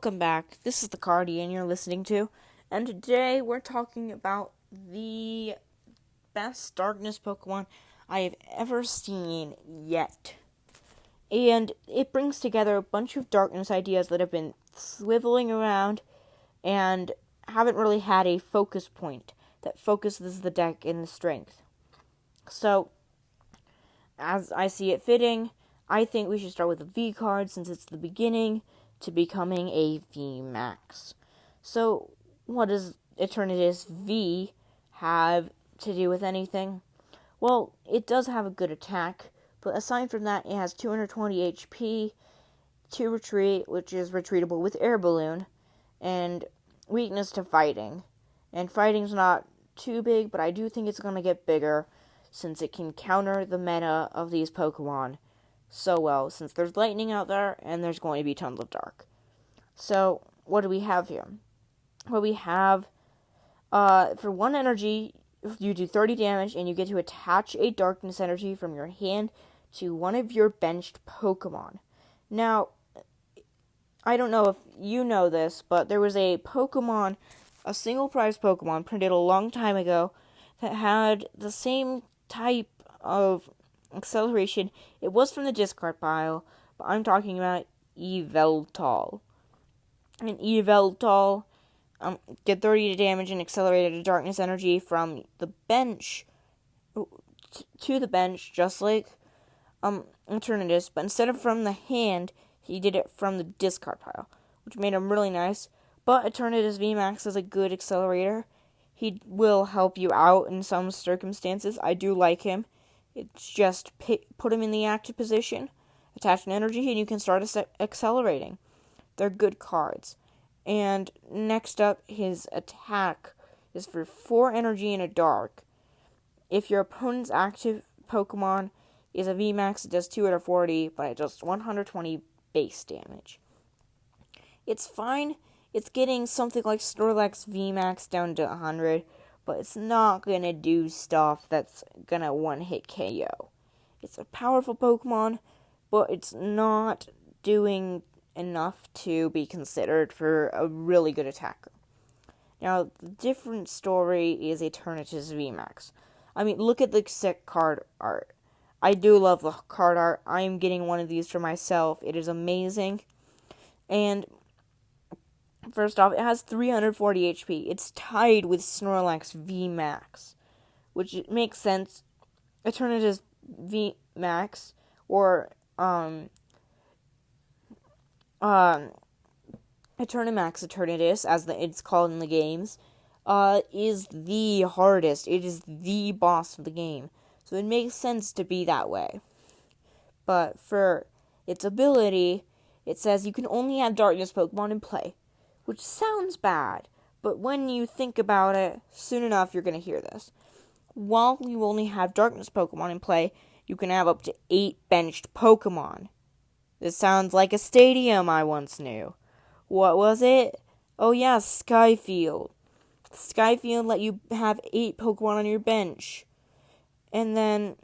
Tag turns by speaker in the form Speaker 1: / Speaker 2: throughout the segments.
Speaker 1: Welcome back. This is the Cardian you're listening to, and today we're talking about the best darkness Pokemon I have ever seen yet. And it brings together a bunch of darkness ideas that have been swiveling around and haven't really had a focus point that focuses the deck in the strength. So, as I see it fitting, I think we should start with the V card since it's the beginning to becoming a VMAX. So, what does Eternatus V have to do with anything? Well, it does have a good attack, but aside from that, it has 220 HP, 2 retreat, which is retreatable with Air Balloon, and weakness to fighting. And fighting's not too big, but I do think it's going to get bigger since it can counter the meta of these Pokemon so well, since there's lightning out there and there's going to be tons of dark. So, what do we have here? Well, we have, for 1 energy, you do 30 damage and you get to attach a darkness energy from your hand to one of your benched Pokemon. Now, I don't know if you know this, but there was a Pokemon, a single prize Pokemon printed a long time ago that had the same type of acceleration. It was from the discard pile, but I'm talking about Yveltal. And Yveltal did 30 damage and accelerated a darkness energy from the bench to the bench, just like Eternatus, but instead of from the hand, he did it from the discard pile, which made him really nice. But Eternatus VMAX is a good accelerator. He will help you out in some circumstances. I do like him. It's just put him in the active position, attach an energy, and you can start accelerating. They're good cards. And next up, his attack is for 4 energy and a dark. If your opponent's active Pokemon is a VMAX, it does 240, but it does 120 base damage. It's fine. It's getting something like Snorlax VMAX down to 100, but it's not gonna do stuff that's gonna one-hit KO. It's a powerful Pokemon, but it's not doing enough to be considered for a really good attacker. Now, the different story is Eternatus VMAX. I mean, look at the sick card art. I do love the card art. I am getting one of these for myself. It is amazing. And first off, it has 340 HP. It's tied with Snorlax VMAX, which makes sense. Eternatus VMAX, or Eternatus, as it's called in the games, is the hardest. It is the boss of the game. So it makes sense to be that way. But for its ability, it says you can only have darkness Pokemon in play, which sounds bad, but when you think about it, soon enough you're going to hear this. While you only have darkness Pokemon in play, you can have up to 8 benched Pokemon. This sounds like a stadium I once knew. What was it? Oh yeah, Skyfield. Skyfield let you have 8 Pokemon on your bench. And then,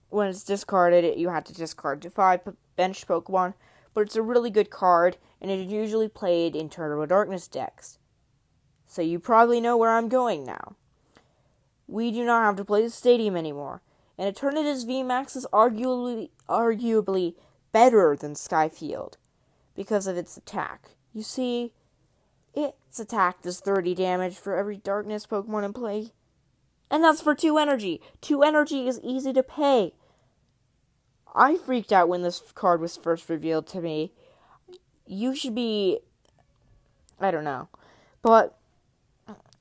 Speaker 1: when it's discarded, you have to discard to 5 benched Pokemon. But it's a really good card, and it is usually played in Turbo Darkness decks. So you probably know where I'm going now. We do not have to play the stadium anymore, and Eternatus VMAX is arguably better than Skyfield because of its attack. You see, its attack does 30 damage for every darkness Pokemon in play, and that's for 2 energy. 2 energy is easy to pay. I freaked out when this card was first revealed to me. You should be, I don't know, but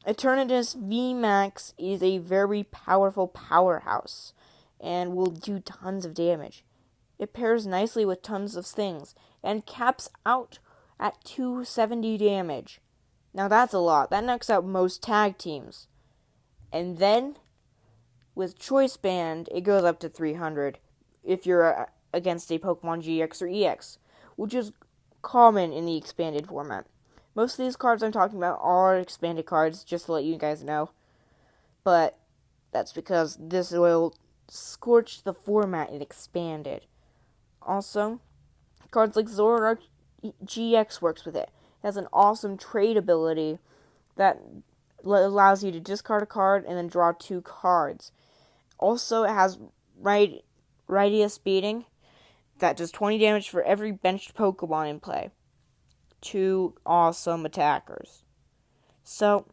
Speaker 1: Eternatus VMAX is a very powerful powerhouse and will do tons of damage. It pairs nicely with tons of things and caps out at 270 damage. Now that's a lot. That knocks out most tag teams. And then, with Choice Band, it goes up to 300 if you're against a Pokemon GX or EX, which is common in the expanded format. Most of these cards I'm talking about are expanded cards, just to let you guys know. But that's because this will scorch the format it expanded. Also, cards like Zoroark GX works with it. has an awesome trade ability that allows you to discard a card and then draw 2 cards. Also, it has Radius Beating that does 20 damage for every benched Pokemon in play. 2 awesome attackers. So,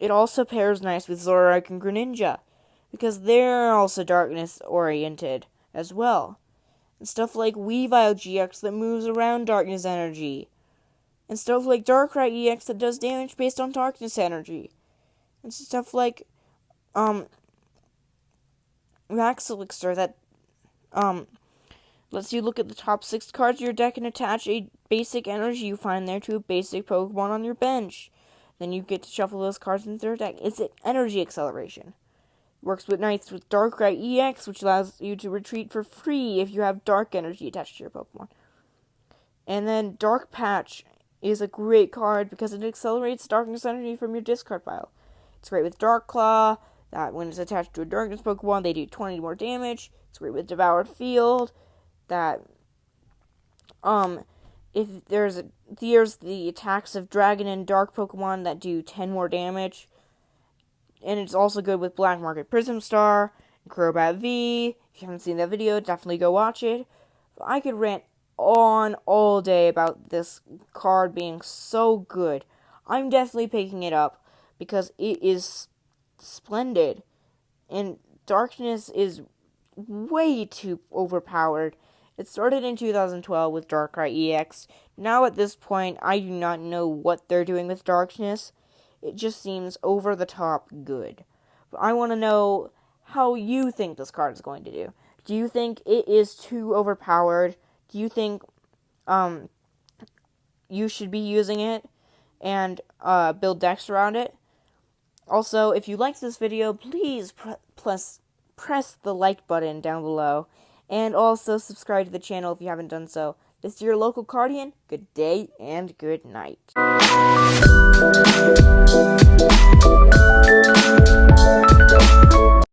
Speaker 1: it also pairs nice with Zoroark and Greninja, because they're also darkness-oriented as well. And stuff like Weavile GX that moves around darkness energy. And stuff like Darkrai EX that does damage based on darkness energy. And stuff like Max Elixir that lets you look at the top 6 cards of your deck and attach a basic energy you find there to a basic Pokemon on your bench. Then you get to shuffle those cards into their deck. It's an energy acceleration. Works with nights with Darkrai EX, which allows you to retreat for free if you have dark energy attached to your Pokemon. And then Dark Patch is a great card because it accelerates darkness energy from your discard pile. It's great with Dark Claw, that when it's attached to a darkness Pokemon, they do 20 more damage. It's great with Devoured Field, that if there's the attacks of Dragon and Dark Pokemon that do 10 more damage. And it's also good with Black Market Prism Star, Crobat V. If you haven't seen that video, definitely go watch it. I could rant on all day about this card being so good. I'm definitely picking it up because it is splendid. And Darkness is way too overpowered. It started in 2012 with Darkrai EX. Now at this point, I do not know what they're doing with Darkness. It just seems over the top good. But I want to know how you think this card is going to do. Do you think it is too overpowered? Do you think you should be using it and build decks around it? Also, if you liked this video, please press the like button down below. And also subscribe to the channel if you haven't done so. This is your local Cardian. Good day and good night.